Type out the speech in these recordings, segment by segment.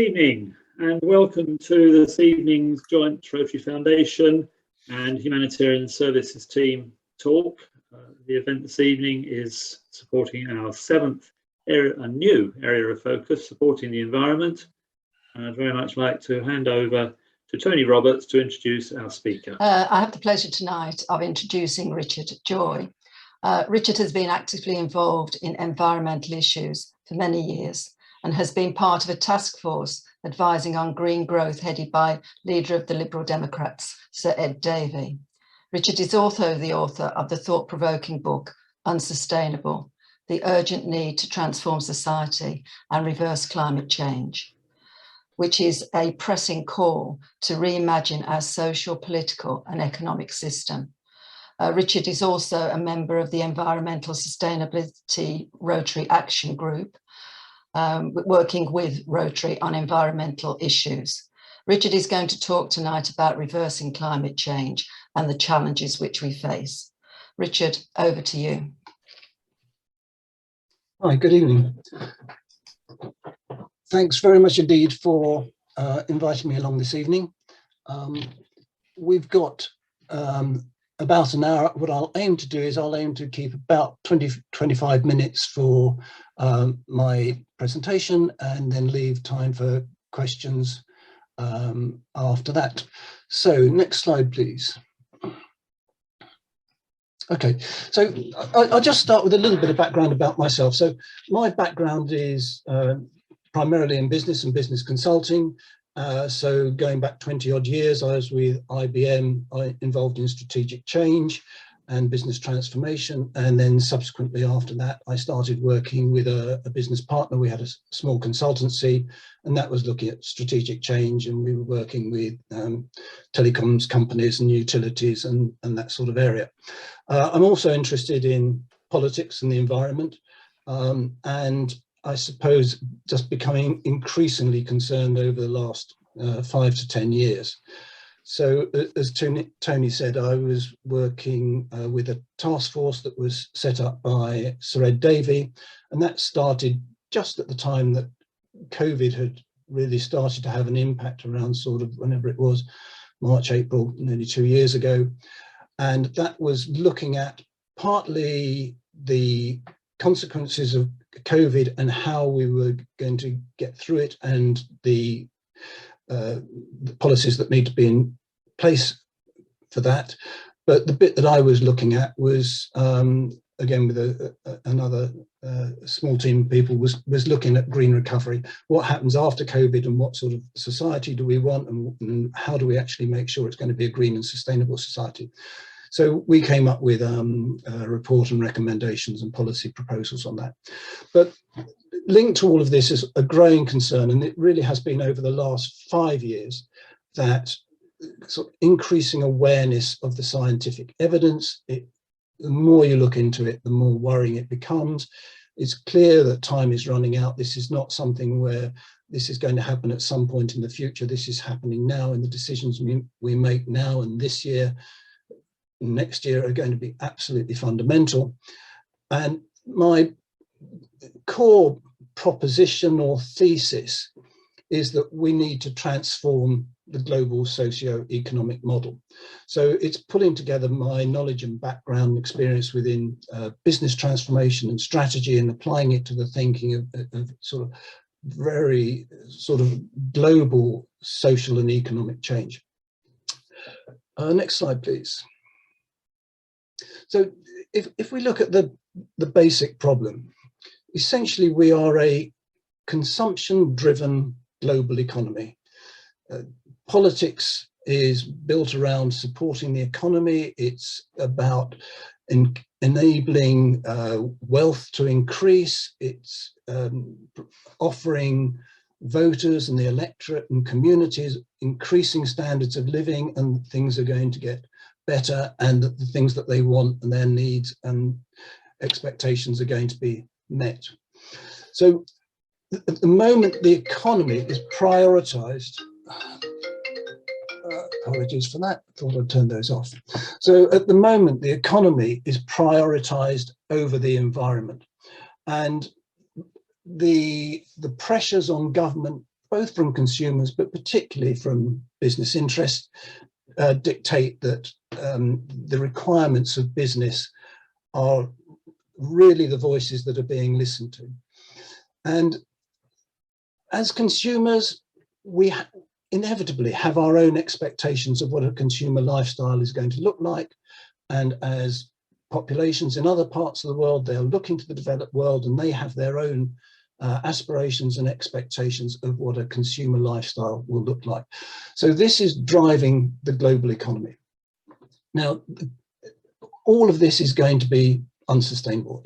evening and welcome to this evening's joint Rotary Foundation and Humanitarian Services team talk. The event this evening is supporting our seventh area, a new area of focus, supporting the environment. And I'd very much like to hand over to Tony Roberts to introduce our speaker. I have the pleasure tonight of introducing Richard Joy. Richard has been actively involved in environmental issues for many years and has been part of a task force advising on green growth headed by leader of the Liberal Democrats, Sir Ed Davey. Richard is also the author of the thought-provoking book, Unsustainable, The Urgent Need to Transform Society and Reverse Climate Change, which is a pressing call to reimagine our social, political and economic system. Richard is also a member of the Environmental Sustainability Rotary Action Group, working with Rotary on environmental issues. Richard is going to talk tonight about reversing climate change and the challenges which we face. Richard, over to you. Hi, good evening. Thanks very much indeed for inviting me along this evening. We've got about an hour. What I'll aim to do is I'll aim to keep about 20-25 minutes for my presentation and then leave time for questions after that. So next slide, please. Okay, so I'll just start with a little bit of background about myself. So my background is primarily in business and business consulting. So going back 20 odd years, I was with IBM, involved in strategic change and business transformation. And then subsequently after that, I started working with a business partner. We had a small consultancy and that was looking at strategic change. And we were working with telecoms companies and utilities and that sort of area. I'm also interested in politics and the environment. And I suppose just becoming increasingly concerned over the last 5 to 10 years. So as Tony said, I was working with a task force that was set up by Sir Ed Davey, and that started just at the time that COVID had really started to have an impact around sort of whenever it was, March, April, nearly 2 years ago. And that was looking at partly the consequences of COVID and how we were going to get through it and the policies that need to be in place for that. But the bit that I was looking at was, again, with another small team of people, was looking at green recovery. What happens after COVID and what sort of society do we want and how do we actually make sure it's going to be a green and sustainable society? So we came up with a report and recommendations and policy proposals on that. But linked to all of this is a growing concern, and it really has been over the last 5 years, that sort of increasing awareness of the scientific evidence. The more you look into it, the more worrying it becomes. It's clear that time is running out. This is not something where this is going to happen at some point in the future. This is happening now, and the decisions we make now and this year, next year, are going to be absolutely fundamental. And my core proposition or thesis is that we need to transform the global socio-economic model. So it's pulling together my knowledge and background and experience within business transformation and strategy and applying it to the thinking of sort of very sort of global social and economic change. Next slide, please. So if we look at the basic problem, essentially we are a consumption-driven global economy. Politics is built around supporting the economy. It's about enabling wealth to increase. It's offering voters and the electorate and communities increasing standards of living, and things are going to get better, and the things that they want and their needs and expectations are going to be met. So at the moment, the economy is prioritized. Apologies for that, thought I'd turn those off. So at the moment, the economy is prioritized over the environment, and the pressures on government both from consumers, but particularly from business interests, dictate that the requirements of business are really the voices that are being listened to. And as consumers, we inevitably have our own expectations of what a consumer lifestyle is going to look like. And as populations in other parts of the world, they are looking to the developed world and they have their own aspirations and expectations of what a consumer lifestyle will look like. So this is driving the global economy. Now, all of this is going to be unsustainable.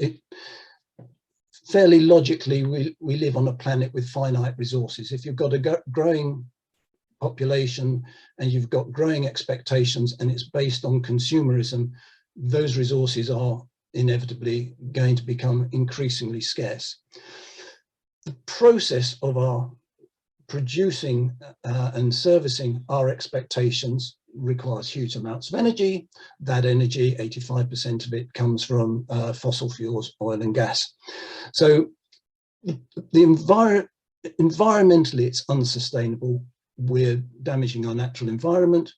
Fairly logically, we live on a planet with finite resources. If you've got a growing population and you've got growing expectations and it's based on consumerism, those resources are inevitably going to become increasingly scarce. The process of our producing and servicing our expectations requires huge amounts of energy. That energy, 85% of it comes from fossil fuels, oil and gas. So environmentally, it's unsustainable. We're damaging our natural environment.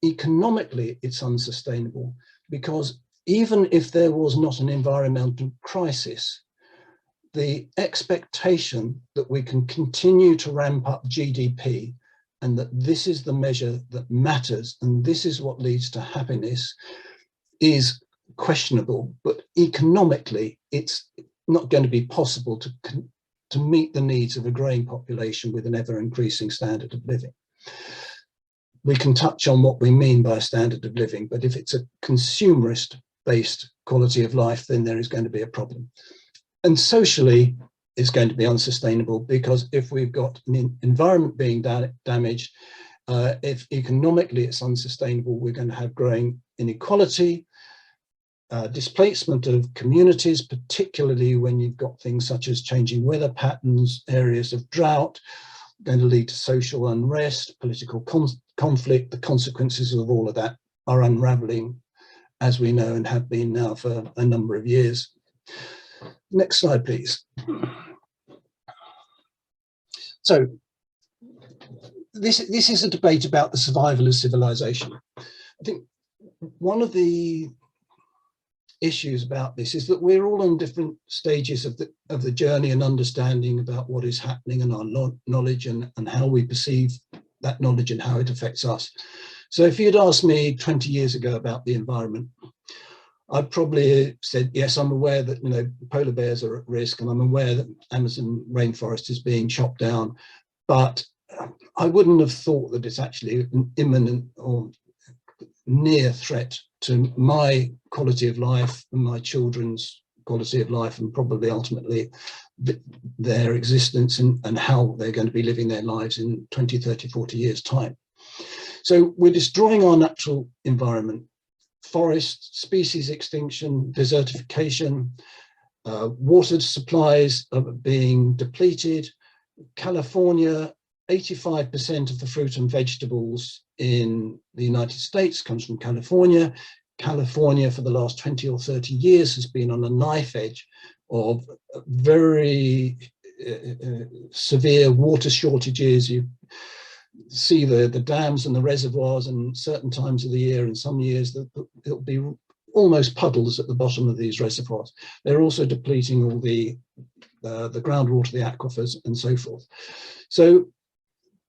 Economically, it's unsustainable because even if there was not an environmental crisis, the expectation that we can continue to ramp up GDP and that this is the measure that matters and this is what leads to happiness is questionable. But economically, it's not going to be possible to meet the needs of a growing population with an ever-increasing standard of living. We can touch on what we mean by a standard of living, but if it's a consumerist-based quality of life, then there is going to be a problem. And socially, it's going to be unsustainable because if we've got an environment being damaged, if economically it's unsustainable, we're going to have growing inequality, displacement of communities, particularly when you've got things such as changing weather patterns, areas of drought, going to lead to social unrest, political conflict. The consequences of all of that are unraveling, as we know, and have been now for a number of years. Next slide, please. So this is a debate about the survival of civilization. I think one of the issues about this is that we're all on different stages of the journey and understanding about what is happening and our knowledge and how we perceive that knowledge and how it affects us. So if you'd asked me 20 years ago about the environment, I'd probably said, yes, I'm aware that, you know, polar bears are at risk and I'm aware that Amazon rainforest is being chopped down, but I wouldn't have thought that it's actually an imminent or near threat to my quality of life and my children's quality of life and probably ultimately their existence and how they're going to be living their lives in 20, 30, 40 years' time. So we're destroying our natural environment. Forest, species extinction, desertification, water supplies are being depleted. California, 85% of the fruit and vegetables in the United States comes from California. California for the last 20 or 30 years has been on a knife edge of very severe water shortages. You see the dams and the reservoirs in certain times of the year, and some years it'll be almost puddles at the bottom of these reservoirs. They're also depleting all the groundwater, the aquifers and so forth. So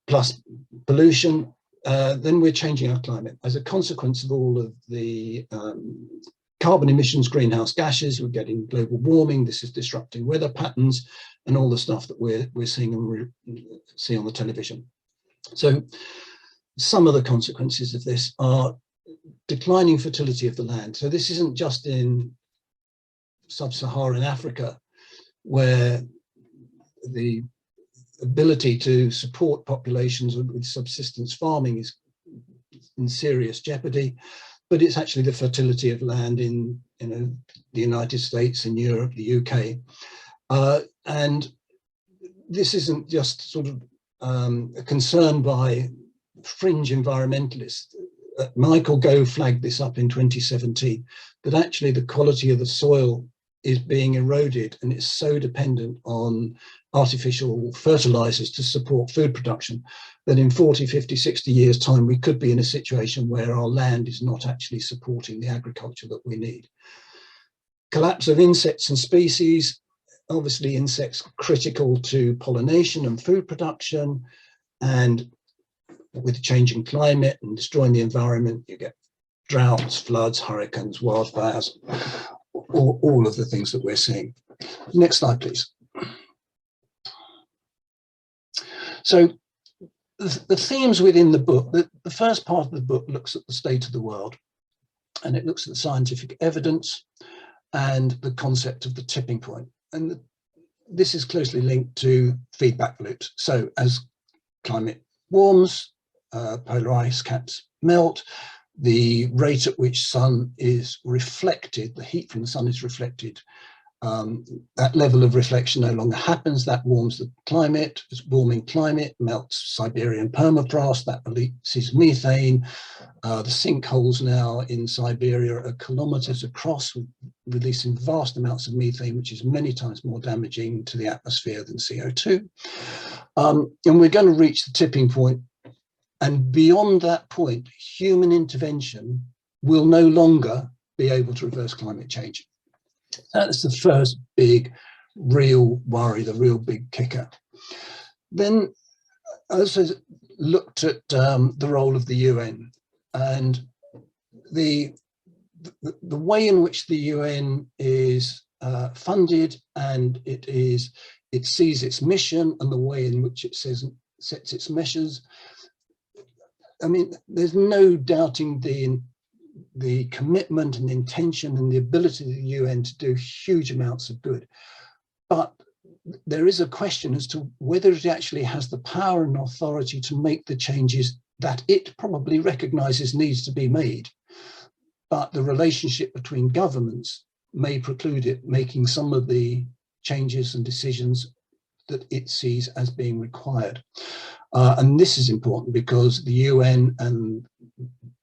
plus pollution, then we're changing our climate. As a consequence of all of the carbon emissions, greenhouse gases, we're getting global warming. This is disrupting weather patterns and all the stuff that we're seeing and see on the television. So some of the consequences of this are declining fertility of the land. So this isn't just in sub-Saharan Africa, where the ability to support populations with subsistence farming is in serious jeopardy, but it's actually the fertility of land in the United States and Europe, the UK. And this isn't just sort of a concern by fringe environmentalists. Michael Gove flagged this up in 2017, that actually the quality of the soil is being eroded, and it's so dependent on artificial fertilizers to support food production that in 40, 50, 60 years time, we could be in a situation where our land is not actually supporting the agriculture that we need. Collapse of insects and species, obviously insects critical to pollination and food production, and with changing climate and destroying the environment, you get droughts, floods, hurricanes, wildfires, all of the things that we're seeing. Next slide, please. So the themes within the book, the first part of the book looks at the state of the world, and it looks at the scientific evidence and the concept of the tipping point. And this is closely linked to feedback loops. So as climate warms, polar ice caps melt, the rate at which sun is reflected, the heat from the sun is reflected, that level of reflection no longer happens. That warms the climate. It's warming climate melts Siberian permafrost, that releases methane. The sinkholes now in Siberia are kilometers across, releasing vast amounts of methane, which is many times more damaging to the atmosphere than CO2. And we're going to reach the tipping point. And beyond that point, human intervention will no longer be able to reverse climate change. That's the first big, real worry, the real big kicker. Then I also looked at the role of the UN and the way in which the UN is funded, and it sees its mission and the way in which it sets its measures. I mean, there's no doubting the commitment and intention and the ability of the UN to do huge amounts of good. But there is a question as to whether it actually has the power and authority to make the changes that it probably recognizes needs to be made. But the relationship between governments may preclude it making some of the changes and decisions that it sees as being required. And this is important because the UN and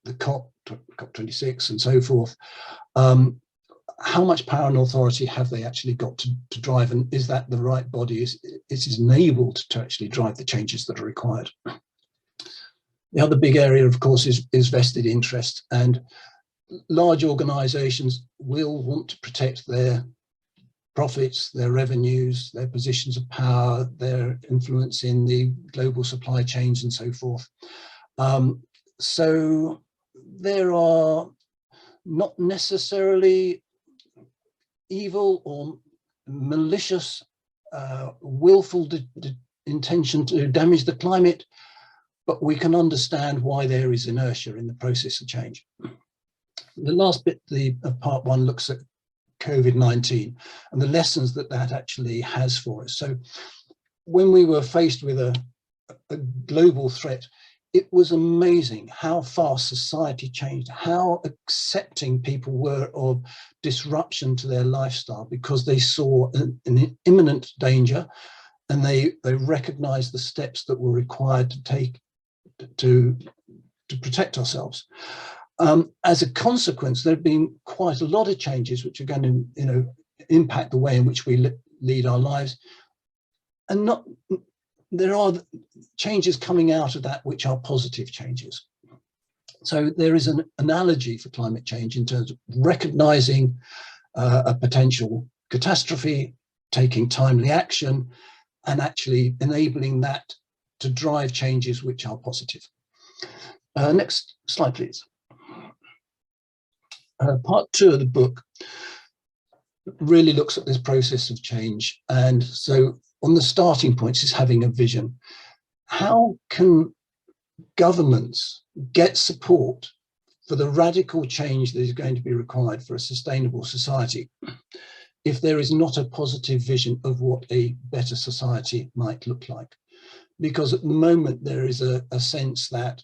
the COP26 and so forth, how much power and authority have they actually got to drive, and is that the right body? Is enabled to actually drive the changes that are required? The other big area, of course, is vested interest, and large organizations will want to protect their profits, their revenues, their positions of power, their influence in the global supply chains and so forth. So there are not necessarily evil or malicious, willful intention to damage the climate, but we can understand why there is inertia in the process of change. The last bit of part one looks at COVID-19 and the lessons that actually has for us. So when we were faced with a global threat, it was amazing how fast society changed, how accepting people were of disruption to their lifestyle, because they saw an imminent danger and they recognized the steps that were required to take to protect ourselves. As a consequence, there have been quite a lot of changes which are going to, impact the way in which we lead our lives, and there are changes coming out of that which are positive changes. So there is an analogy for climate change in terms of recognizing a potential catastrophe, taking timely action, and actually enabling that to drive changes which are positive. Next slide, please. Part two of the book really looks at this process of change. And so on the starting points is having a vision. How can governments get support for the radical change that is going to be required for a sustainable society if there is not a positive vision of what a better society might look like? Because at the moment there is a sense that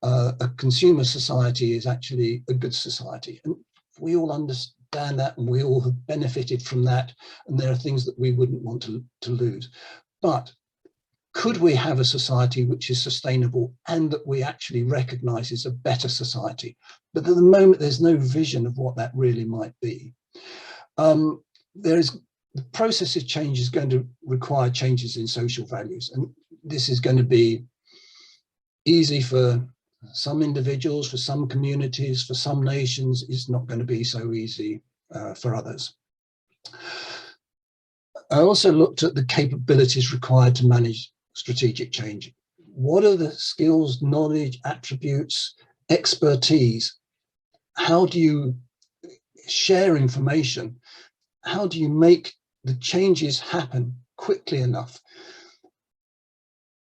a consumer society is actually a good society, and we all understand that, and we all have benefited from that, and there are things that we wouldn't want to lose. But could we have a society which is sustainable and that we actually recognize is a better society? But at the moment there's no vision of what that really might be. the process of change is going to require changes in social values, and this is going to be easy for some individuals, for some communities, for some nations. It's not going to be so easy for others. I also looked at the capabilities required to manage strategic change. What are the skills, knowledge, attributes, expertise? How do you share information? How do you make the changes happen quickly enough?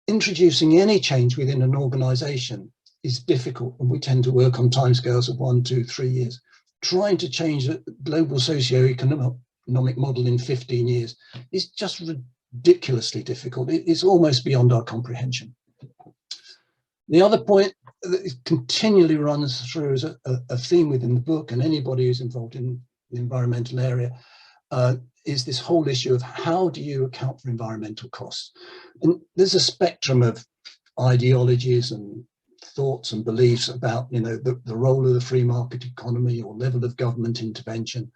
Introducing any change within an organization is difficult, and we tend to work on timescales of 1, 2, 3 years. Trying to change a global socio-economic model in 15 years is just ridiculously difficult. It's almost beyond our comprehension. The other point that continually runs through as a theme within the book, and anybody who's involved in the environmental area, is this whole issue of how do you account for environmental costs? And there's a spectrum of ideologies and thoughts and beliefs about, you know, the role of the free market economy or level of government intervention.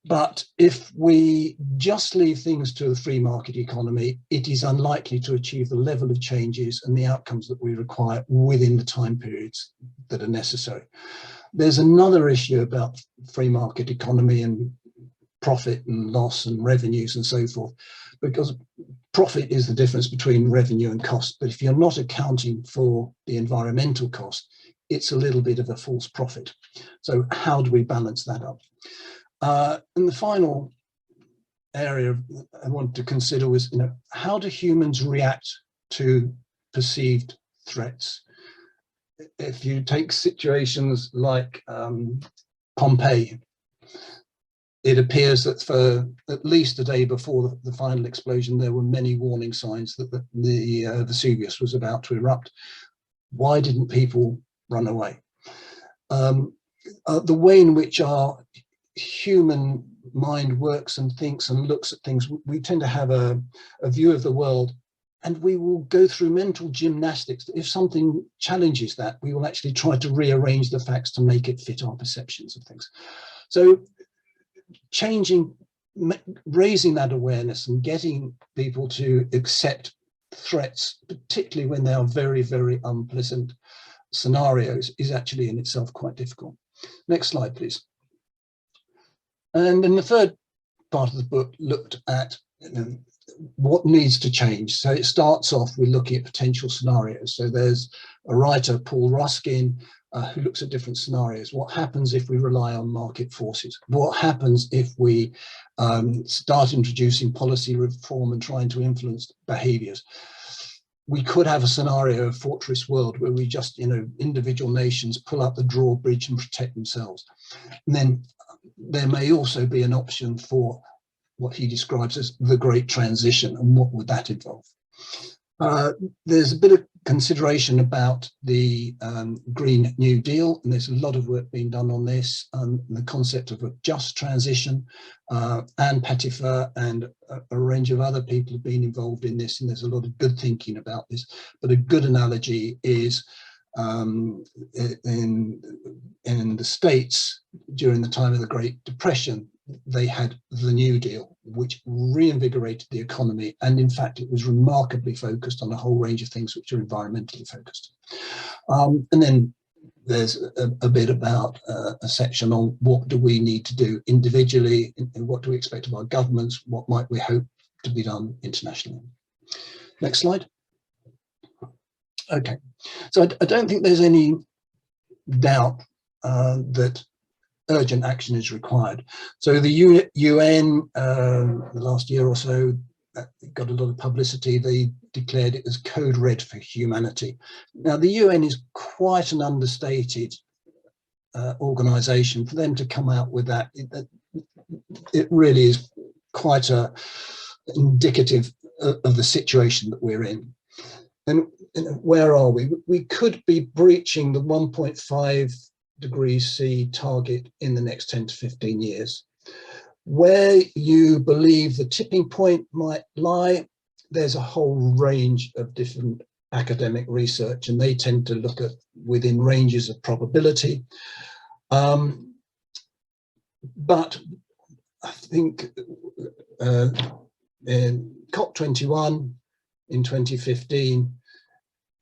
But if we just leave things to the free market economy, it is unlikely to achieve the level of changes and the outcomes that we require within the time periods that are necessary. There's another issue about free market economy and profit and loss and revenues and so forth, because profit is the difference between revenue and cost. But if you're not accounting for the environmental cost, it's a little bit of a false profit. So how do we balance that up? And the final area I wanted to consider was, you know, how do humans react to perceived threats? If you take situations like Pompeii, it appears that for at least a day before the final explosion, there were many warning signs that the Vesuvius was about to erupt. Why didn't people run away? The way in which our human mind works and thinks and looks at things, we tend to have a view of the world, and we will go through mental gymnastics. If something challenges that, we will actually try to rearrange the facts to make it fit our perceptions of things. So raising that awareness and getting people to accept threats, particularly when they are very, very unpleasant scenarios, is actually in itself quite difficult. Next slide, please. And then the third part of the book looked at, you know, what needs to change. So it starts off with looking at potential scenarios. So there's a writer, Paul Ruskin, who looks at different scenarios. What happens if we rely on market forces? What happens if we start introducing policy reform and trying to influence behaviors? We could have a scenario of fortress world where we just, you know, individual nations pull up the drawbridge and protect themselves. And then there may also be an option for what he describes as the great transition, and what would that involve? There's a bit of consideration about the Green New Deal, and there's a lot of work being done on this, the concept of a just transition. Anne Pettifer and a range of other people have been involved in this, and there's a lot of good thinking about this. But a good analogy is in the States during the time of the Great Depression, they had the New Deal, which reinvigorated the economy, and in fact it was remarkably focused on a whole range of things which are environmentally focused. And then there's a bit about a section on what do we need to do individually, and what do we expect of our governments, what might we hope to be done internationally. Next slide. Okay, so I don't think there's any doubt that urgent action is required. So the UN, the last year or so, got a lot of publicity. They declared it as Code Red for humanity. Now, the UN is quite an understated organization. For them to come out with that, it really is quite indicative of the situation that we're in. And where are we? We could be breaching the 1.5 degrees C target in the next 10 to 15 years. Where you believe the tipping point might lie, there's a whole range of different academic research, and they tend to look at within ranges of probability. But I think in COP21 in 2015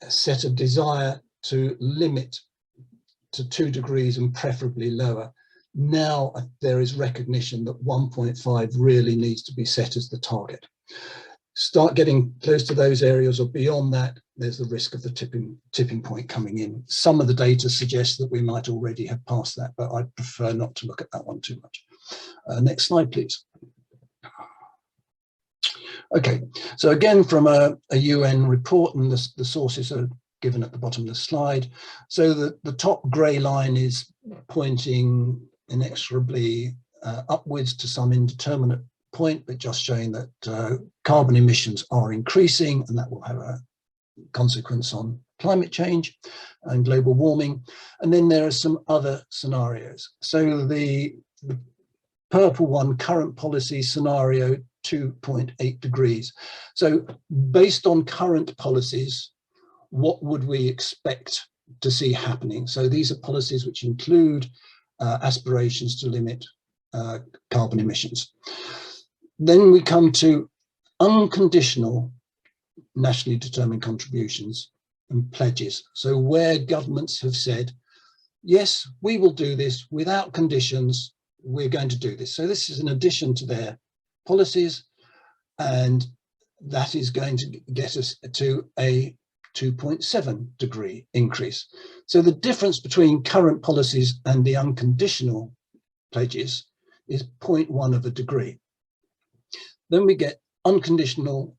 set a desire to limit to 2 degrees and preferably lower. Now there is recognition that 1.5 really needs to be set as the target. Start getting close to those areas or beyond that, there's the risk of the tipping point coming in. Some of the data suggests that we might already have passed that, but I prefer not to look at that one too much. Next slide, please. Okay, so again from a UN report, and the sources are given at the bottom of the slide. So the top grey line is pointing inexorably upwards to some indeterminate point, but just showing that carbon emissions are increasing, and that will have a consequence on climate change and global warming. And then there are some other scenarios. So the purple one, current policy scenario 2.8 degrees. So based on current policies, what would we expect to see happening? So these are policies which include aspirations to limit carbon emissions. Then we come to unconditional nationally determined contributions and pledges. So where governments have said, yes, we will do this without conditions, we're going to do this. So this is in addition to their policies, and that is going to get us to a 2.7 degree increase. So the difference between current policies and the unconditional pledges is 0.1 of a degree. Then we get unconditional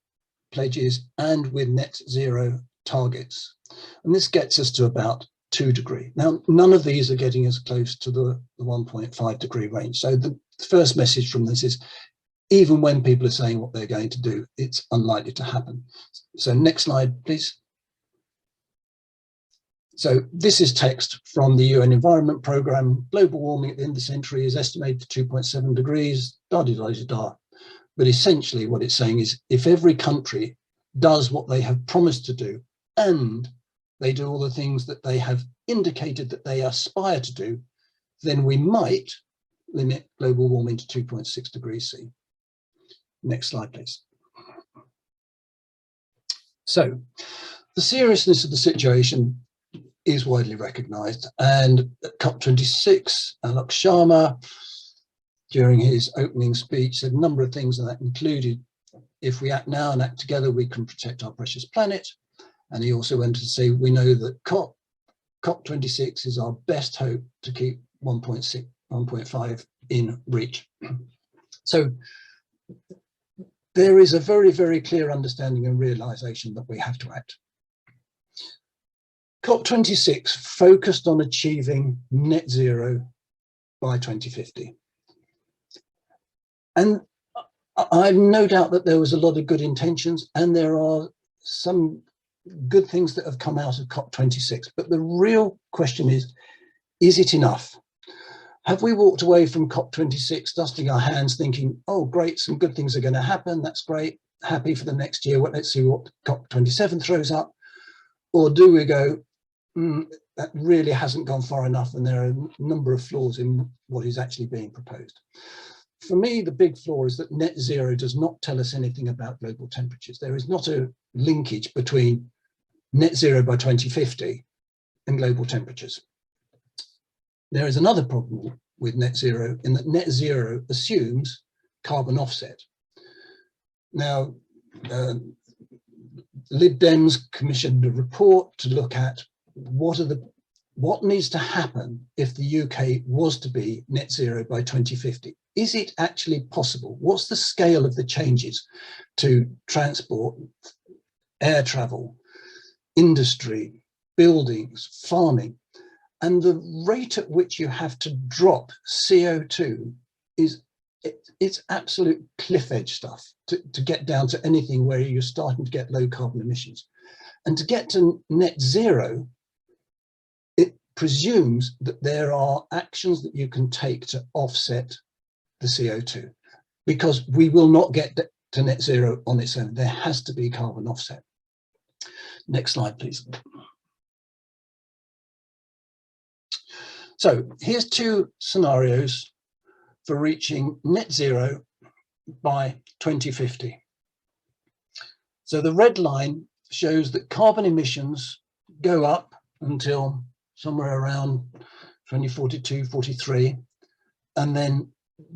pledges and with net zero targets. And this gets us to about 2 degrees. Now, none of these are getting us close to the 1.5 degree range. So the first message from this is, even when people are saying what they're going to do, it's unlikely to happen. So next slide, please. So this is text from the UN Environment Programme. Global warming at the end of the century is estimated to 2.7 degrees, da-da-da-da-da. But essentially what it's saying is, if every country does what they have promised to do, and they do all the things that they have indicated that they aspire to do, then we might limit global warming to 2.6 degrees C. Next slide, please. So the seriousness of the situation is widely recognised, and at COP26, Alok Sharma, during his opening speech, said a number of things, and that included, if we act now and act together, we can protect our precious planet. And he also went to say, we know that COP26 is our best hope to keep 1.5 in reach. So there is a very, very clear understanding and realization that we have to act. COP26 focused on achieving net zero by 2050. And I've no doubt that there was a lot of good intentions, and there are some good things that have come out of COP26. But the real question is it enough? Have we walked away from COP26 dusting our hands thinking, oh, great, some good things are going to happen, that's great, happy for the next year, well, let's see what COP27 throws up? Or do we go, that really hasn't gone far enough, and there are a number of flaws in what is actually being proposed? For me, the big flaw is that net zero does not tell us anything about global temperatures. There is not a linkage between net zero by 2050 and global temperatures. There is another problem with net zero, in that net zero assumes carbon offset. Now, Lib Dems commissioned a report to look at what needs to happen if the UK was to be net zero by 2050. Is it actually possible? What's the scale of the changes to transport, air travel, industry, buildings, farming? And the rate at which you have to drop CO2 it's absolute cliff edge stuff to get down to anything where you're starting to get low carbon emissions. And to get to net zero, it presumes that there are actions that you can take to offset the CO2, because we will not get to net zero on its own. There has to be carbon offset. Next slide, please. So here's two scenarios for reaching net zero by 2050. So the red line shows that carbon emissions go up until somewhere around 2042, 43, and then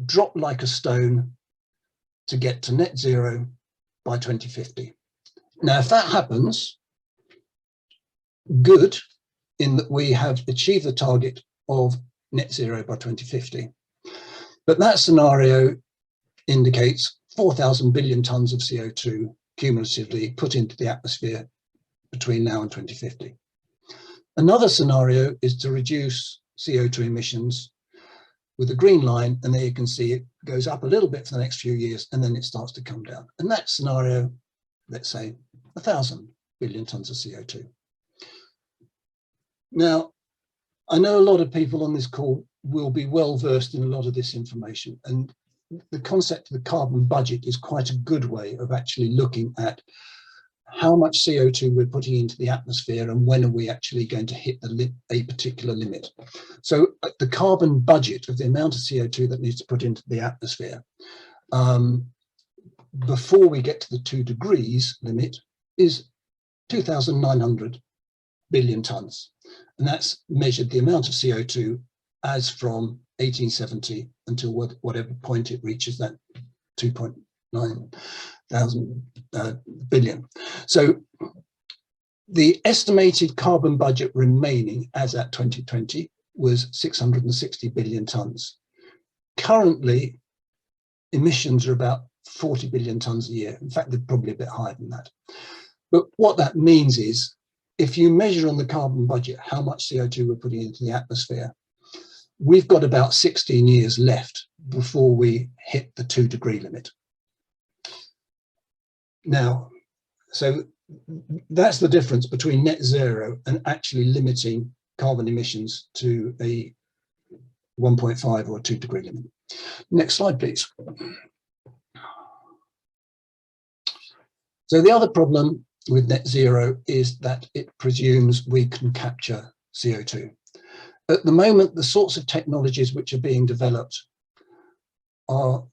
drop like a stone to get to net zero by 2050. Now, if that happens, good, in that we have achieved the target of net zero by 2050. But that scenario indicates 4,000 billion tons of CO2 cumulatively put into the atmosphere between now and 2050. Another scenario is to reduce CO2 emissions with a green line, and there you can see it goes up a little bit for the next few years and then it starts to come down. And that scenario, let's say 1,000 billion tons of CO2. Now, I know a lot of people on this call will be well versed in a lot of this information, and the concept of the carbon budget is quite a good way of actually looking at how much CO2 we're putting into the atmosphere and when are we actually going to hit a particular limit. So the carbon budget of the amount of CO2 that needs to put into the atmosphere before we get to the 2 degrees limit is 2,900 billion tons. And that's measured the amount of CO2 as from 1870 until whatever point it reaches that 2.9 thousand billion. So the estimated carbon budget remaining as at 2020 was 660 billion tons. Currently, emissions are about 40 billion tons a year. In fact, they're probably a bit higher than that. But what that means is, if you measure on the carbon budget how much CO2 we're putting into the atmosphere, we've got about 16 years left before we hit the 2 degree limit. Now, so that's the difference between net zero and actually limiting carbon emissions to a 1.5 or 2 degree limit. Next slide, please. So the other problem with net zero is that it presumes we can capture CO2. At the moment, the sorts of technologies which are being developed are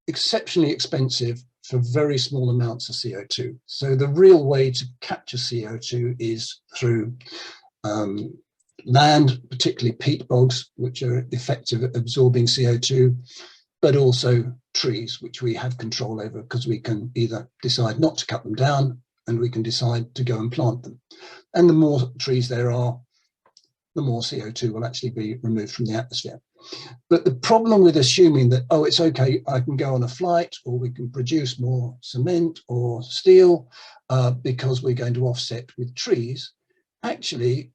exceptionally expensive for very small amounts of CO2. So the real way to capture CO2 is through land, particularly peat bogs, which are effective at absorbing CO2, but also trees, which we have control over because we can either decide not to cut them down and we can decide to go and plant them. And the more trees there are, the more CO2 will actually be removed from the atmosphere. But the problem with assuming that, oh, it's okay, I can go on a flight, or we can produce more cement or steel because we're going to offset with trees, actually,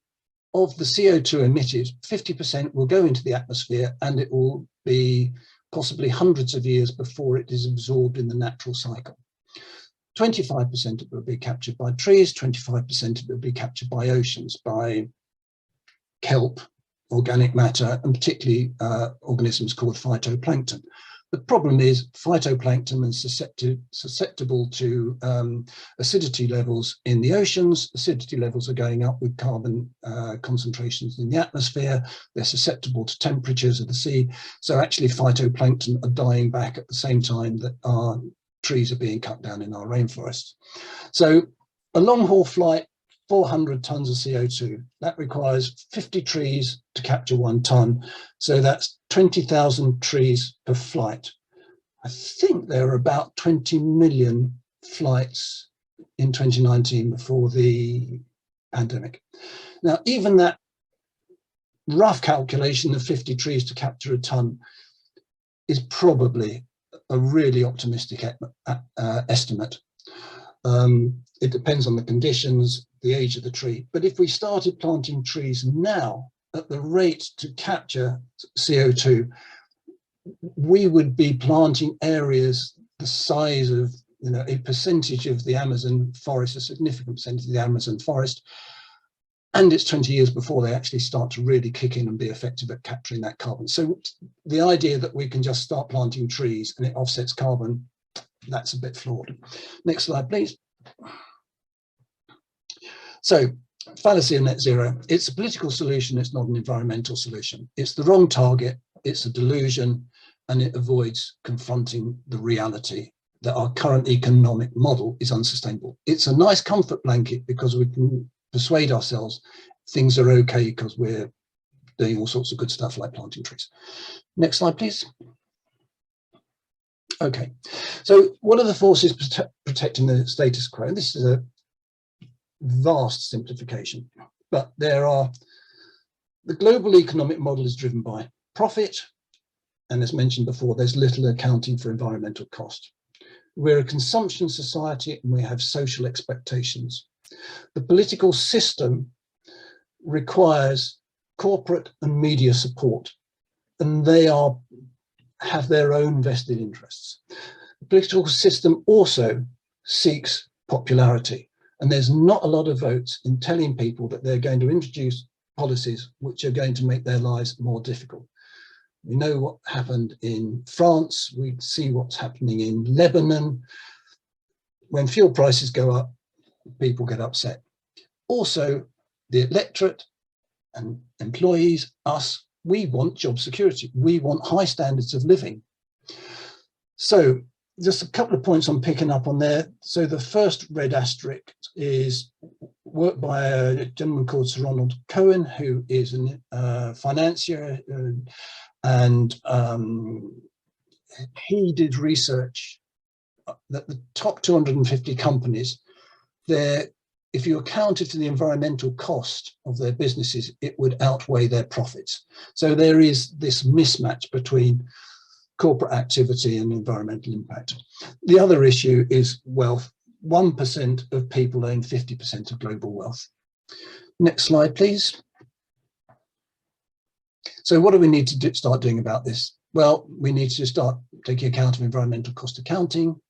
of the CO2 emitted, 50% will go into the atmosphere, and it will be possibly hundreds of years before it is absorbed in the natural cycle. 25% of it will be captured by trees, 25% of it will be captured by oceans, by kelp, organic matter, and particularly organisms called phytoplankton. The problem is phytoplankton is susceptible to acidity levels in the oceans. Acidity levels are going up with carbon concentrations in the atmosphere. They're susceptible to temperatures of the sea. So actually phytoplankton are dying back at the same time that our trees are being cut down in our rainforests. So a long haul flight, 400 tons of CO2, that requires 50 trees to capture 1 ton. So that's 20,000 trees per flight. I think there were about 20 million flights in 2019 before the pandemic. Now, even that rough calculation of 50 trees to capture a ton is probably a really optimistic estimate. It depends on the conditions, the age of the tree. But if we started planting trees now at the rate to capture CO2, we would be planting areas the size of, a percentage of the Amazon forest, a significant percentage of the Amazon forest. And it's 20 years before they actually start to really kick in and be effective at capturing that carbon. So the idea that we can just start planting trees and it offsets carbon, that's a bit flawed. Next slide, please. So, fallacy of net zero. It's a political solution, it's not an environmental solution. It's the wrong target, it's a delusion, and it avoids confronting the reality that our current economic model is unsustainable. It's a nice comfort blanket because we can persuade ourselves things are okay because we're doing all sorts of good stuff like planting trees. Next slide, please. Okay, so what are the forces protecting the status quo? And this is a vast simplification, but there are, the global economic model is driven by profit, and as mentioned before, there's little accounting for environmental cost. We're a consumption society and we have social expectations. The political system requires corporate and media support, and they have their own vested interests. The political system also seeks popularity, and there's not a lot of votes in telling people that they're going to introduce policies which are going to make their lives more difficult. We know what happened in France, we see what's happening in Lebanon. When fuel prices go up, people get upset. Also, the electorate and employees, us, we want job security. We want high standards of living. So just a couple of points I'm picking up on there. So the first red asterisk is work by a gentleman called Sir Ronald Cohen, who is a financier, and he did research that the top 250 companies, if you accounted for the environmental cost of their businesses, it would outweigh their profits. So there is this mismatch between corporate activity and environmental impact. The other issue is wealth. 1% of people own 50% of global wealth. Next slide, please. So what do we need to start doing about this? Well, we need to start taking account of environmental cost accounting.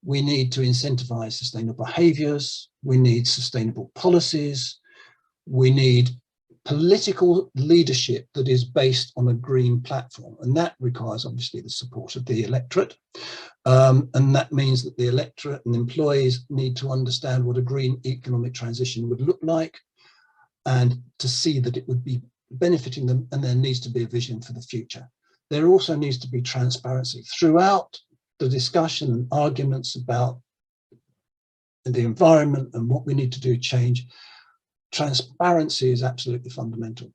We need to incentivize sustainable behaviors. We need sustainable policies. We need political leadership that is based on a green platform. And that requires obviously the support of the electorate. And that means that the electorate and employees need to understand what a green economic transition would look like and to see that it would be benefiting them, and there needs to be a vision for the future. There also needs to be transparency throughout the discussion and arguments about the environment and what we need to do to change. Transparency is absolutely fundamental.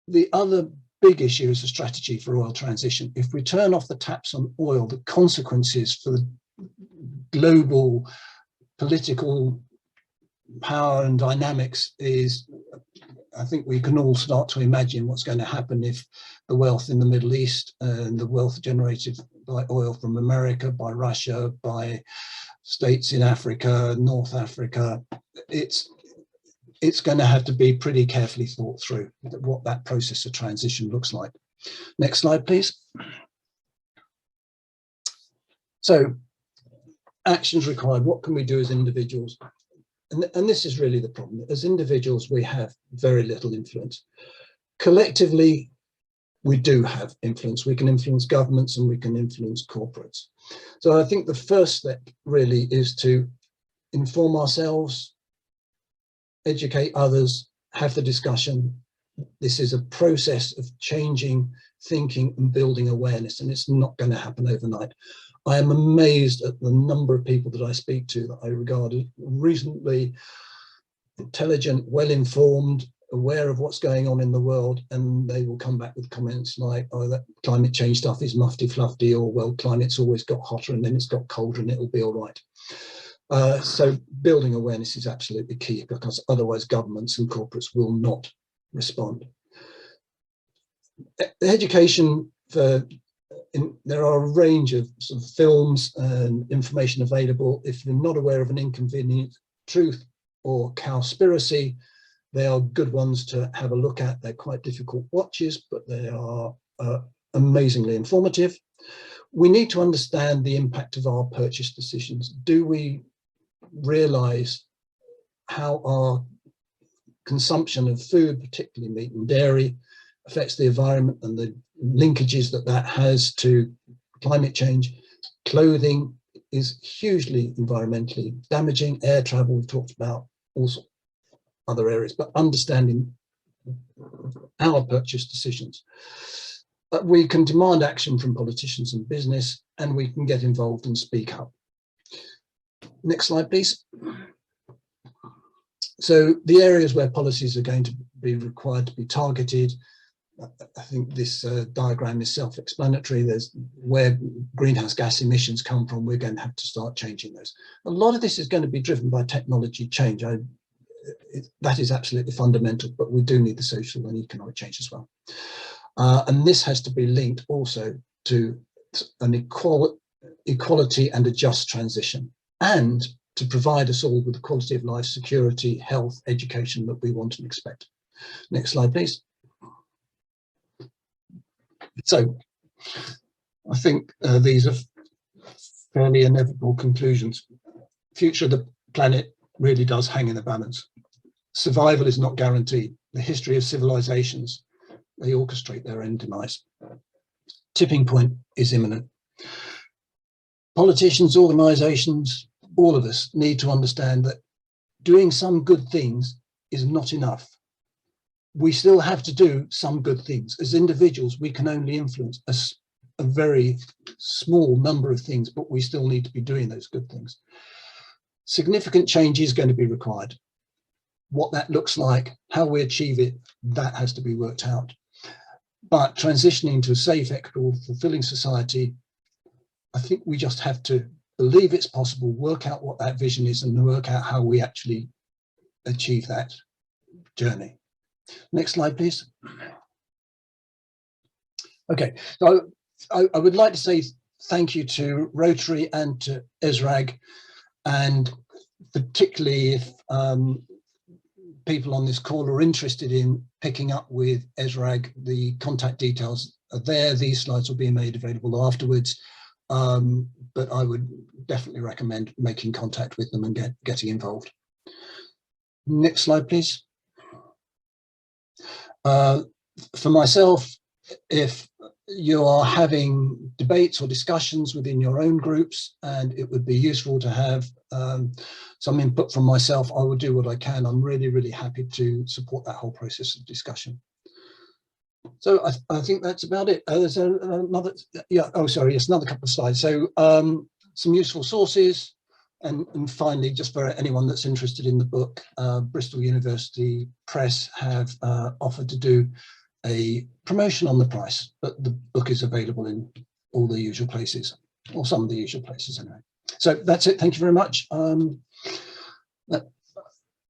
The other big issue is the strategy for oil transition. If we turn off the taps on oil, the consequences for the global political power and dynamics is, I think we can all start to imagine what's going to happen if the wealth in the Middle East and the wealth generated by oil from America, by Russia, by states in Africa, North Africa, it's going to have to be pretty carefully thought through what that process of transition looks like. Next slide, please. So, actions required. What can we do as individuals? And this is really the problem. As individuals, we have very little influence. Collectively, we do have influence. We can influence governments and we can influence corporates. So I think the first step really is to inform ourselves, educate others, have the discussion. This is a process of changing thinking and building awareness, and it's not going to happen overnight. I am amazed at the number of people that I speak to that I regard as reasonably intelligent, well-informed, aware of what's going on in the world, and they will come back with comments like, oh, that climate change stuff is mufty-fluffy, or, well, climate's always got hotter and then it's got colder and it'll be all right. So building awareness is absolutely key, because otherwise governments and corporates will not respond. Education for there are a range of sort of films and information available. If you're not aware of an inconvenient truth or cowspiracy, they are good ones to have a look at. They're quite difficult watches, but they are amazingly informative. We need to understand the impact of our purchase decisions. Do we realize how our consumption of food, particularly meat and dairy, affects the environment and the linkages that that has to climate change? Clothing is hugely environmentally damaging. Air travel, we've talked about, also other areas, but understanding our purchase decisions. We can demand action from politicians and business, and we can get involved and speak up. Next slide, please. So the areas where policies are going to be required to be targeted, I think this diagram is self-explanatory. There's where greenhouse gas emissions come from. We're going to have to start changing those. A lot of this is going to be driven by technology change. That is absolutely fundamental, but we do need the social and economic change as well. And this has to be linked also to an equality and a just transition, and to provide us all with the quality of life, security, health, education that we want and expect. Next slide, please. So I think these are fairly inevitable conclusions. Future of the planet really does hang in the balance. Survival is not guaranteed. The history of civilizations, they orchestrate their own demise. Tipping point is imminent. Politicians, organizations, all of us need to understand that doing some good things is not enough. We still have to do some good things. As individuals, we can only influence a very small number of things, but we still need to be doing those good things. Significant change is going to be required. What that looks like, how we achieve it, that has to be worked out. But transitioning to a safe, equitable, fulfilling society, I think we just have to believe it's possible, work out what that vision is, and work out how we actually achieve that journey. Next slide, please. Okay, so I would like to say thank you to Rotary and to ESRAG, and particularly if people on this call are interested in picking up with ESRAG, the contact details are there. These slides will be made available afterwards. But I would definitely recommend making contact with them and getting involved. Next slide, please. For myself, if you are having debates or discussions within your own groups and it would be useful to have some input from myself, I will do what I can. I'm really, really happy to support that whole process of discussion. So I think that's about it. There's another, yeah, oh, sorry, yes, another couple of slides. So some useful sources, and finally, just for anyone that's interested in the book, Bristol University Press have offered to do a promotion on the price, but the book is available in all the usual places, or some of the usual places anyway. So that's it. Thank you very much.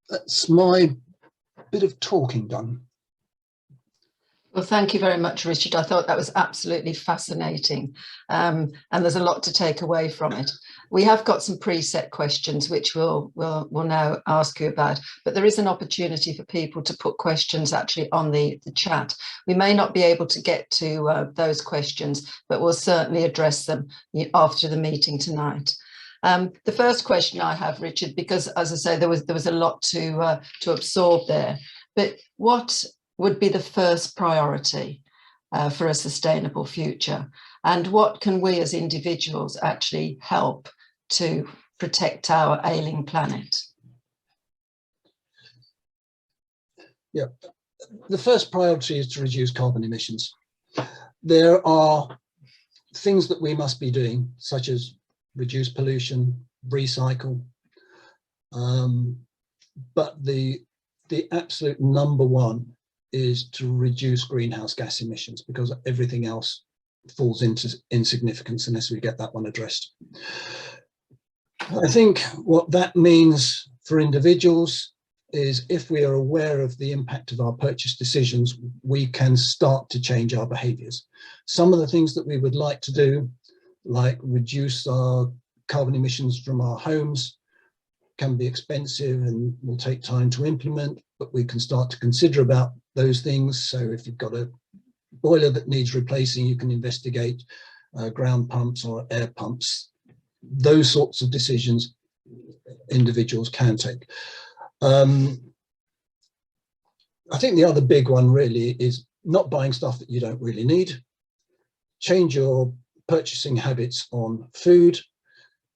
That's my bit of talking done. Well, thank you very much, Richard. I thought that was absolutely fascinating, and there's a lot to take away from it. We have got some preset questions which we'll now ask you about, but there is an opportunity for people to put questions actually on the chat. We may not be able to get to those questions, but we'll certainly address them after the meeting tonight. The first question I have, Richard, because as I say, there was a lot to absorb there, but what would be the first priority for a sustainable future? And what can we as individuals actually help to protect our ailing planet? Yeah, the first priority is to reduce carbon emissions. There are things that we must be doing, such as reduce pollution, recycle, but the absolute number one is to reduce greenhouse gas emissions, because everything else falls into insignificance unless we get that one addressed. I think what that means for individuals is, if we are aware of the impact of our purchase decisions, we can start to change our behaviours. Some of the things that we would like to do, like reduce our carbon emissions from our homes, can be expensive and will take time to implement, but we can start to consider about those things. So if you've got a boiler that needs replacing, you can investigate ground pumps or air pumps. Those sorts of decisions individuals can take. I think the other big one really is not buying stuff that you don't really need. Change your purchasing habits on food.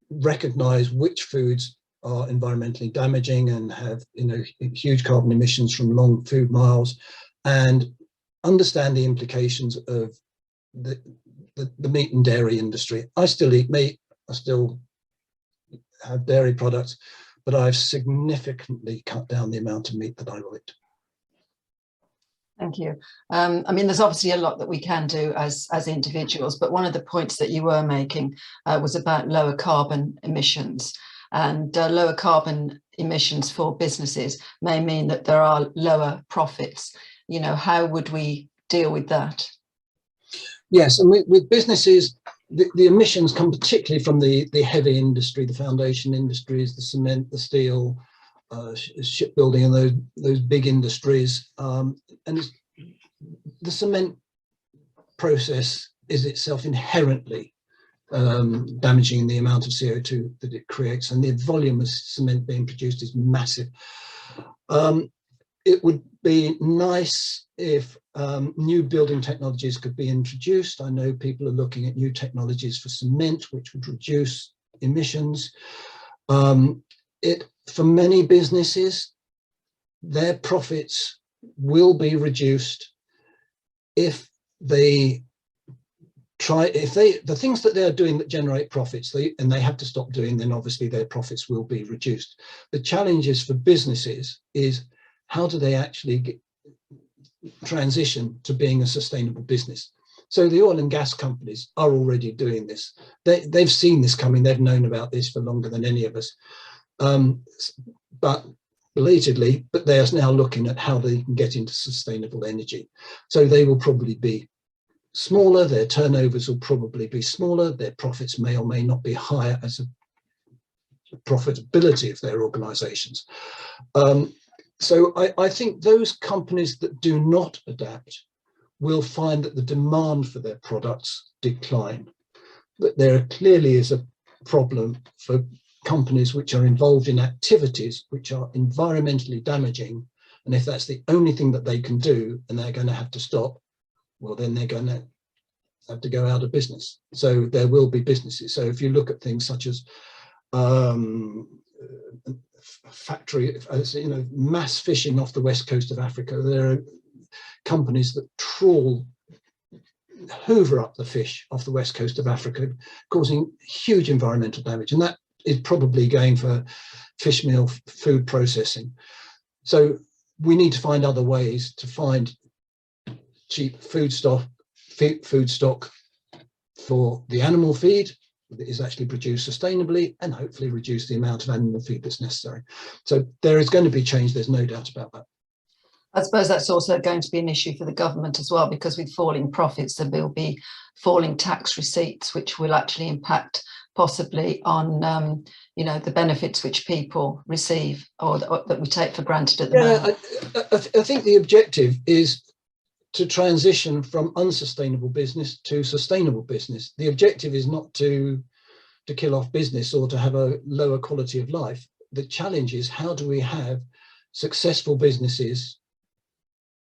Recognize which foods are environmentally damaging and have, huge carbon emissions from long food miles, and understand the implications of the meat and dairy industry. I still eat meat, I still have dairy products, but I've significantly cut down the amount of meat that I will eat. Thank you. I mean, there's obviously a lot that we can do as individuals, but one of the points that you were making was about lower carbon emissions, and lower carbon emissions for businesses may mean that there are lower profits. You know, how would we deal with that? Yes, and with businesses, the emissions come particularly from the heavy industry, the foundation industries, the cement, the steel, shipbuilding, and those big industries. And the cement process is itself inherently damaging in the amount of CO2 that it creates, and the volume of cement being produced is massive. It would be nice if new building technologies could be introduced. I know people are looking at new technologies for cement, which would reduce emissions. For many businesses, their profits will be reduced if the things that they're doing that generate profits, and they have to stop doing, then obviously their profits will be reduced. The challenges for businesses is, how do they actually transition to being a sustainable business? So the oil and gas companies are already doing this. They've seen this coming. They've known about this for longer than any of us. But belatedly, but they are now looking at how they can get into sustainable energy. So they will probably be smaller, their turnovers will probably be smaller, their profits may or may not be higher as a profitability of their organizations. So I think those companies that do not adapt will find that the demand for their products decline. That there clearly is a problem for companies which are involved in activities which are environmentally damaging, and if that's the only thing that they can do and they're going to have to stop, well, then they're going to have to go out of business. So there will be businesses. So if you look at things such as factory, mass fishing off the west coast of Africa, there are companies that hoover up the fish off the west coast of Africa, causing huge environmental damage, and that is probably going for fish meal food processing. So we need to find other ways to find cheap food stock for the animal feed that is actually produced sustainably, and hopefully reduce the amount of animal feed that's necessary. So there is going to be change, there's no doubt about that. I suppose that's also going to be an issue for the government as well, because with falling profits, there will be falling tax receipts, which will actually impact possibly on the benefits which people receive or that we take for granted at the moment. I think the objective is to transition from unsustainable business to sustainable business. The objective is not to kill off business or to have a lower quality of life. The challenge is, how do we have successful businesses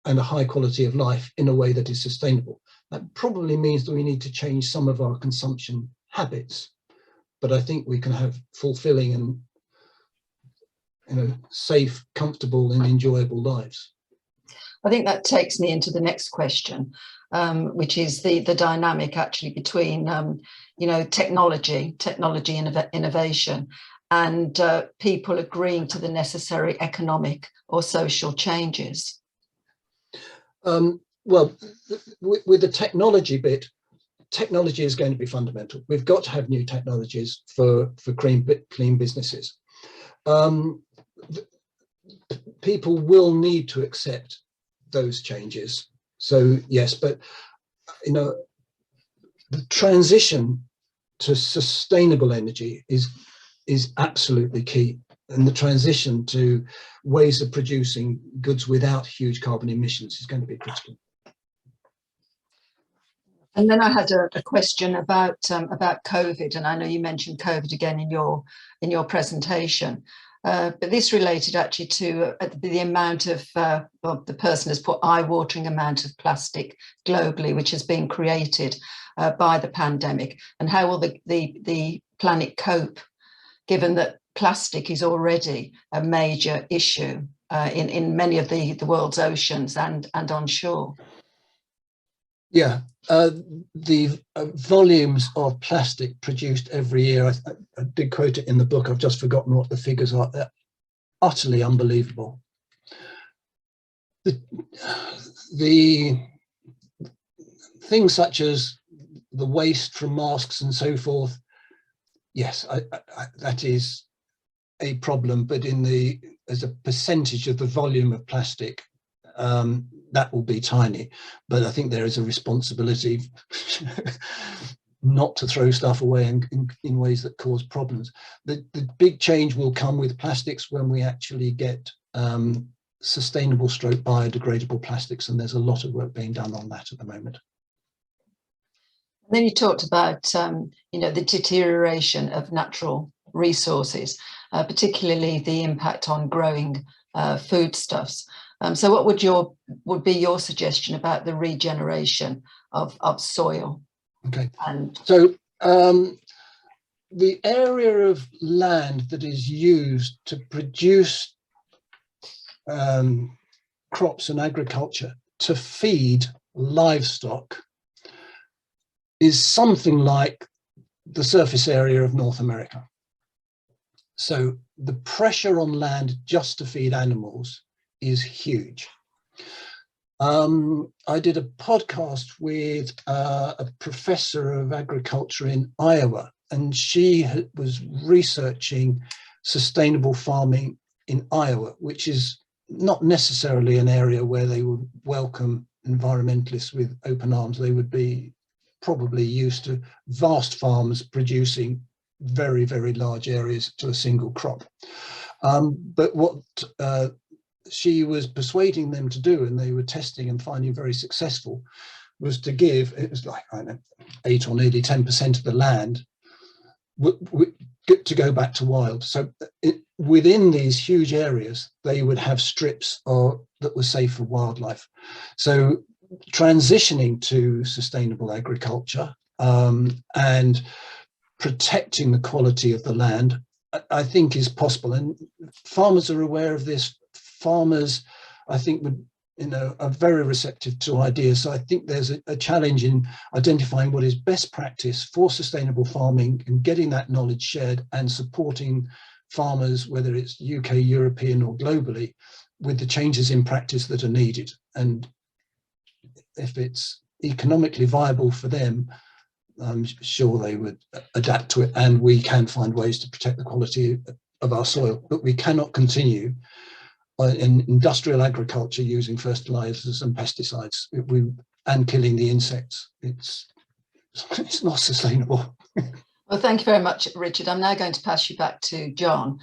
and a high quality of life in a way that is sustainable? That probably means that we need to change some of our consumption habits, but I think we can have fulfilling and safe, comfortable and enjoyable lives. I think that takes me into the next question, which is the dynamic actually between technology innovation and people agreeing to the necessary economic or social changes. Well, with the technology bit, technology is going to be fundamental. We've got to have new technologies for clean businesses. People will need to accept those changes. So yes, but the transition to sustainable energy is absolutely key, and the transition to ways of producing goods without huge carbon emissions is going to be critical. And then I had a question about COVID, and I know you mentioned COVID again in your presentation, but this related actually to the amount of the person has put eye-watering amount of plastic globally, which has been created by the pandemic, and how will the planet cope, given that plastic is already a major issue in many of the world's oceans and on shore? Yeah, the volumes of plastic produced every year, I did quote it in the book, I've just forgotten what the figures are. They're utterly unbelievable. The things such as the waste from masks and so forth, yes, that is a problem, but as a percentage of the volume of plastic, that will be tiny. But I think there is a responsibility not to throw stuff away in ways that cause problems. The big change will come with plastics when we actually get sustainable stroke biodegradable plastics, and there's a lot of work being done on that at the moment. And then you talked about the deterioration of natural resources, particularly the impact on growing foodstuffs. So what would be your suggestion about the regeneration of soil? Okay, and so the area of land that is used to produce crops and agriculture to feed livestock is something like the surface area of North America. So the pressure on land just to feed animals is huge. I did a podcast with a professor of agriculture in Iowa, and she was researching sustainable farming in Iowa, which is not necessarily an area where they would welcome environmentalists with open arms. They would be probably used to vast farms producing very, very large areas to a single crop. But what she was persuading them to do, and they were testing and finding very successful, was to give, it was like, I don't know, 8 or nearly 10% of the land to go back to wild. So within these huge areas, they would have strips that were safe for wildlife. So transitioning to sustainable agriculture and protecting the quality of the land, I think is possible. And farmers are aware of this. Farmers, I think, are very receptive to ideas. So I think there's a challenge in identifying what is best practice for sustainable farming and getting that knowledge shared and supporting farmers, whether it's UK, European or globally, with the changes in practice that are needed. And if it's economically viable for them, I'm sure they would adapt to it, and we can find ways to protect the quality of our soil. But we cannot continue in industrial agriculture using fertilizers and pesticides and killing the insects. It's not sustainable. Well, thank you very much, Richard. I'm now going to pass you back to John.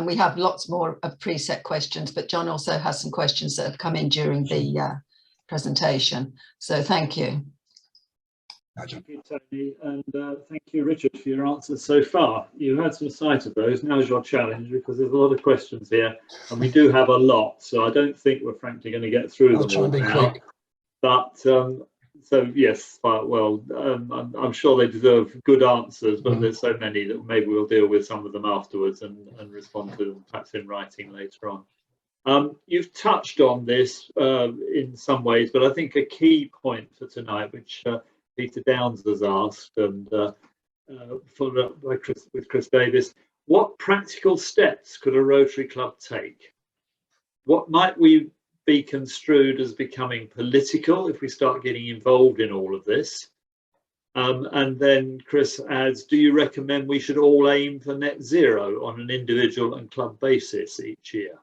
We have lots more of preset questions, but John also has some questions that have come in during the presentation. So thank you. Thank you, Tony, and thank you, Richard, for your answers so far. You had some sight of those. Now's your challenge, because there's a lot of questions here, and we do have a lot, so I don't think we're frankly going to get through them all now. But so yes, well, I'm sure they deserve good answers, but there's so many that maybe we'll deal with some of them afterwards and respond to them perhaps in writing later on. You've touched on this in some ways, but I think a key point for tonight, which Peter Downs has asked, and followed up by Chris Davis, what practical steps could a Rotary Club take? What might we be construed as becoming political if we start getting involved in all of this? And then Chris adds, do you recommend we should all aim for net zero on an individual and club basis each year?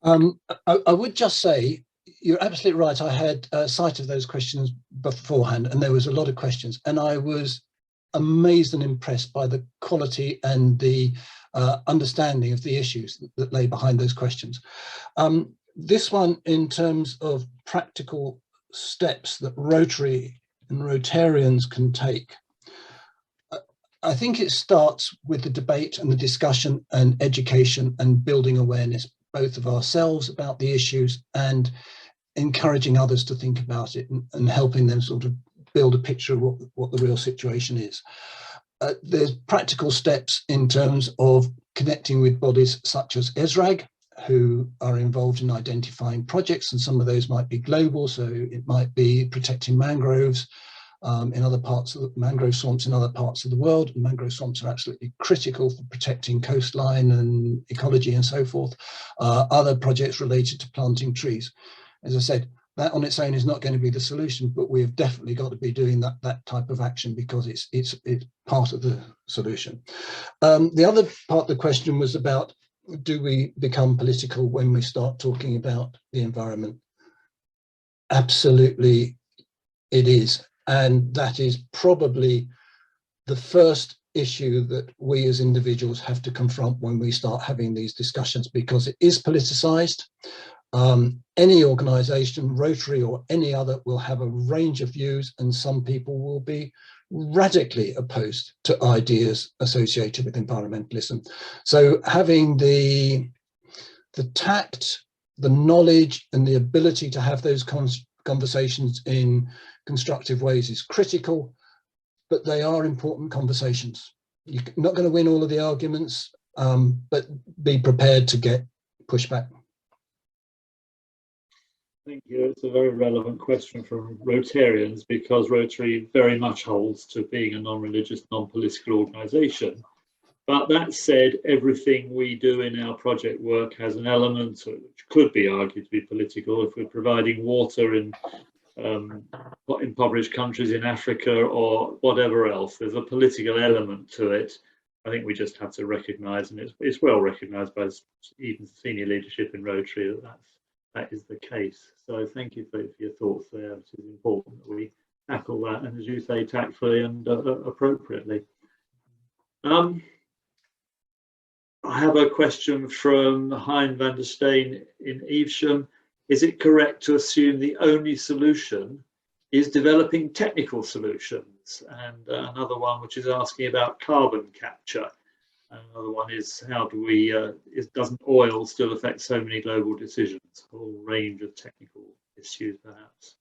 I would just say, you're absolutely right. I had sight of those questions beforehand, and there was a lot of questions, and I was amazed and impressed by the quality and the understanding of the issues that lay behind those questions. This one, in terms of practical steps that Rotary and Rotarians can take, I think it starts with the debate and the discussion and education and building awareness, both of ourselves about the issues and encouraging others to think about it and helping them sort of build a picture of what the real situation is. There's practical steps in terms of connecting with bodies such as ESRAG who are involved in identifying projects, and some of those might be global, so it might be protecting mangroves in other parts of the mangrove swamps in other parts of the world. And mangrove swamps are absolutely critical for protecting coastline and ecology and so forth. Other projects related to planting trees. As I said, that on its own is not going to be the solution, but we have definitely got to be doing that type of action, because it's part of the solution. The other part of the question was about, do we become political when we start talking about the environment? Absolutely, it is. And that is probably the first issue that we as individuals have to confront when we start having these discussions, because it is politicized. Any organization, Rotary or any other, will have a range of views, and some people will be radically opposed to ideas associated with environmentalism. So having the tact, the knowledge, and the ability to have those conversations in constructive ways is critical, but they are important conversations. You're not going to win all of the arguments, but be prepared to get pushback. Thank you. It's a very relevant question from Rotarians, because Rotary very much holds to being a non-religious, non-political organisation. But that said, everything we do in our project work has an element which could be argued to be political. If we're providing water in impoverished countries in Africa or whatever else, there's a political element to it. I think we just have to recognise, and it's well recognised by even senior leadership in Rotary, that is the case. So thank you for your thoughts there. It is important that we tackle that, and as you say, tactfully and appropriately. I have a question from Hein van der Steen in Evesham. Is it correct to assume the only solution is developing technical solutions? And another one which is asking about carbon capture. Another one is, how do we, doesn't oil still affect so many global decisions? A whole range of technical issues, perhaps.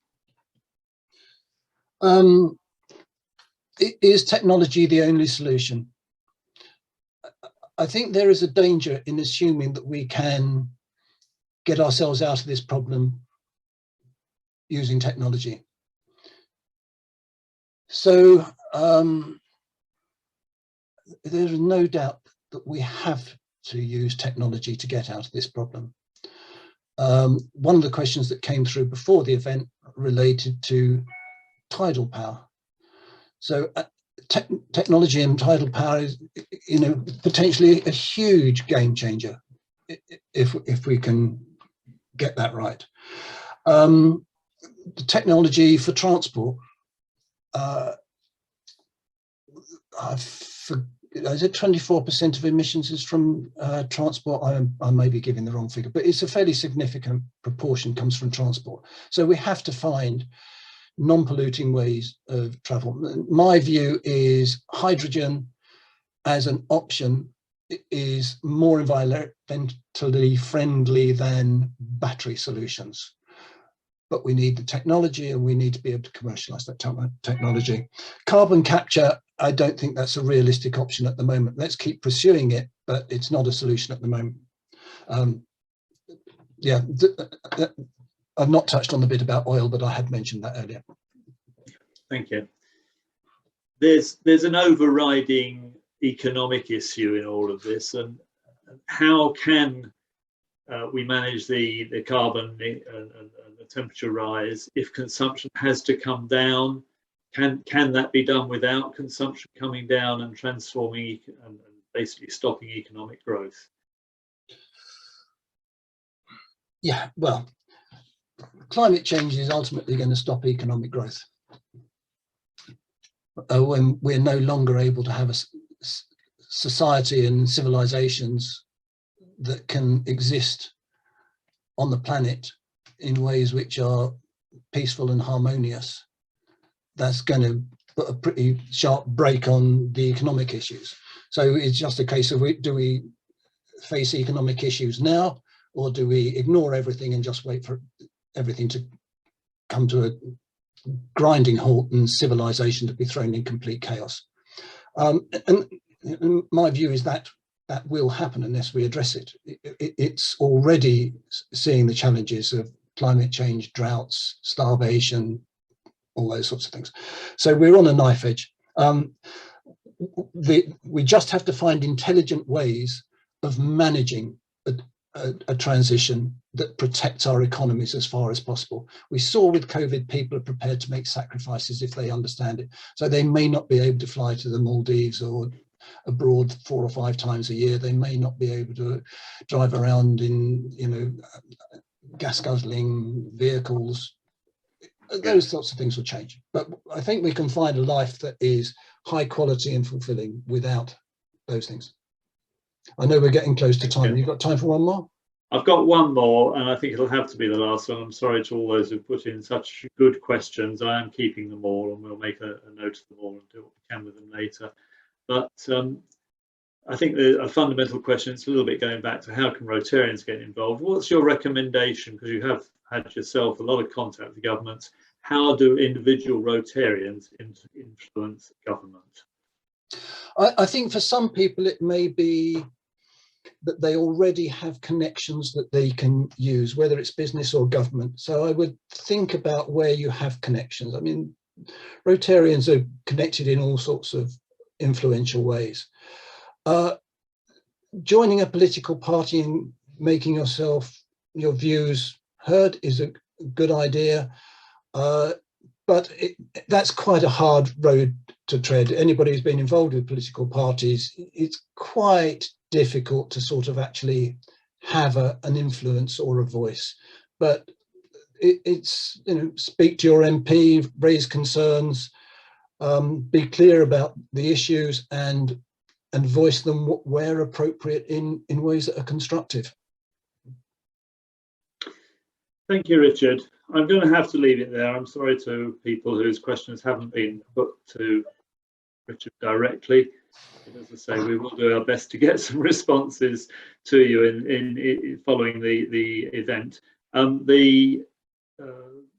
Is technology the only solution? I think there is a danger in assuming that we can get ourselves out of this problem using technology. So there's no doubt that we have to use technology to get out of this problem. One of the questions that came through before the event related to tidal power. So technology and tidal power is, potentially a huge game changer if we can get that right. The technology for transport. Is it 24% of emissions is from transport? I may be giving the wrong figure, but it's a fairly significant proportion comes from transport. So we have to find non-polluting ways of travel. My view is hydrogen as an option is more environmentally friendly than battery solutions. But we need the technology, and we need to be able to commercialize that technology. Carbon capture, I don't think that's a realistic option at the moment. Let's keep pursuing it, but it's not a solution at the moment. I've not touched on the bit about oil, but I had mentioned that earlier. Thank you. There's an overriding economic issue in all of this, and how can we manage the carbon and the temperature rise if consumption has to come down? Can that be done without consumption coming down and transforming and basically stopping economic growth? Yeah, well, climate change is ultimately going to stop economic growth. When we're no longer able to have a society and civilizations that can exist on the planet in ways which are peaceful and harmonious, that's going to put a pretty sharp brake on the economic issues. So it's just a case of, do we face economic issues now, or do we ignore everything and just wait for everything to come to a grinding halt and civilization to be thrown in complete chaos? And my view is that that will happen unless we address it. It's already seeing the challenges of climate change, droughts, starvation, all those sorts of things. So we're on a knife edge. We just have to find intelligent ways of managing a transition that protects our economies as far as possible. We saw with COVID, people are prepared to make sacrifices if they understand it. So they may not be able to fly to the Maldives or abroad 4 or 5 times a year. They may not be able to drive around in, gas guzzling vehicles. Those sorts of things will change. But I think we can find a life that is high quality and fulfilling without those things. I know we're getting close to time. You've got time for one more? I've got one more, and I think it'll have to be the last one. I'm sorry to all those who've put in such good questions. I am keeping them all, and we'll make a note of them all and do what we can with them later. But I think a fundamental question, it's a little bit going back to how can Rotarians get involved? What's your recommendation? Because you have had yourself a lot of contact with the government. How do individual Rotarians influence government? I think for some people it may be that they already have connections that they can use, whether it's business or government. So I would think about where you have connections. I mean, Rotarians are connected in all sorts of influential ways. Joining a political party and making your views heard is a good idea, but that's quite a hard road to tread. Anybody who's been involved with political parties, it's quite difficult to sort of actually have an influence or a voice. But it's, speak to your MP, raise concerns, be clear about the issues and voice them where appropriate in ways that are constructive. Thank you, Richard. I'm going to have to leave it there. I'm sorry to people whose questions haven't been put to Richard directly. But as I say, we will do our best to get some responses to you in following the event. The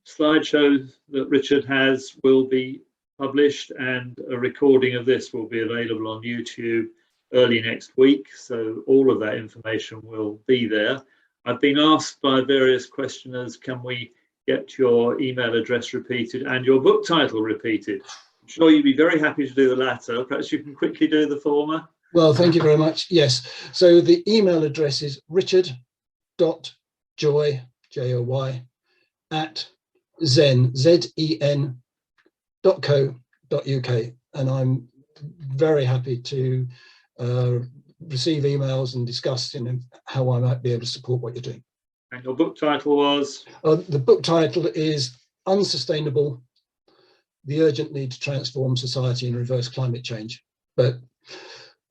slideshow that Richard has will be published, and a recording of this will be available on YouTube early next week. So all of that information will be there. I've been asked by various questioners, can we get your email address repeated and your book title repeated? I'm sure you'd be very happy to do the latter. Perhaps you can quickly do the former. Well, thank you very much. Yes. So the email address is richard.joy, J-O-Y, at zen, zen.co.uk. And I'm very happy to receive emails and discuss how I might be able to support what you're doing. And your book title was? The book title is Unsustainable, the Urgent Need to Transform Society and Reverse Climate Change. But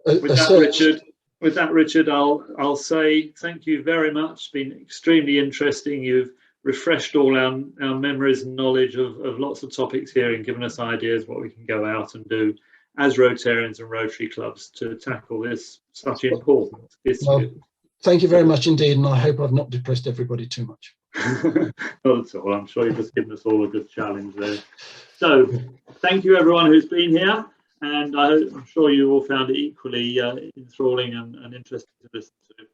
with that, Richard, I'll say thank you very much. It's been extremely interesting. You've refreshed all our memories and knowledge of lots of topics here and given us ideas what we can go out and do as Rotarians and Rotary clubs to tackle this such important issue. Well, thank you very much indeed, and I hope I've not depressed everybody too much. Not at all. I'm sure you've just given us all a good challenge there. So thank you everyone who's been here, and I'm sure you all found it equally enthralling and interesting to listen to.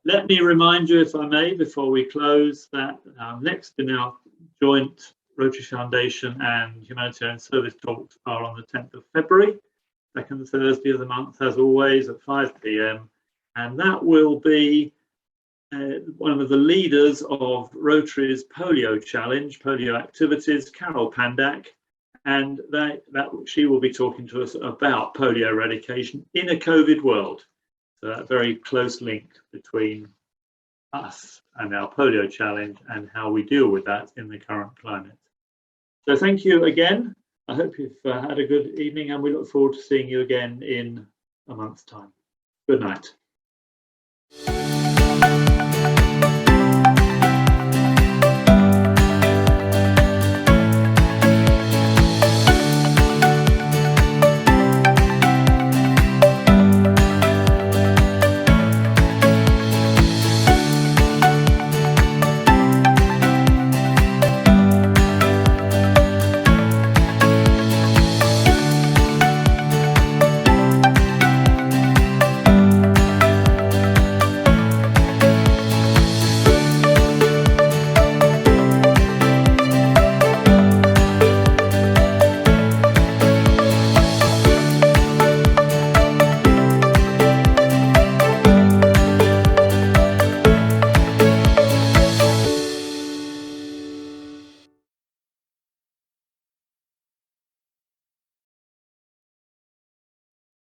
Let me remind you, if I may, before we close, that next in our joint Rotary Foundation and Humanitarian Service talks are on the 10th of February, second Thursday of the month, as always, at 5 p.m. And that will be one of the leaders of Rotary's polio challenge, polio activities, Carol Pandak, and she will be talking to us about polio eradication in a COVID world. So that very close link between us and our polio challenge and how we deal with that in the current climate. So thank you again. I hope you've had a good evening, and we look forward to seeing you again in a month's time. Good night.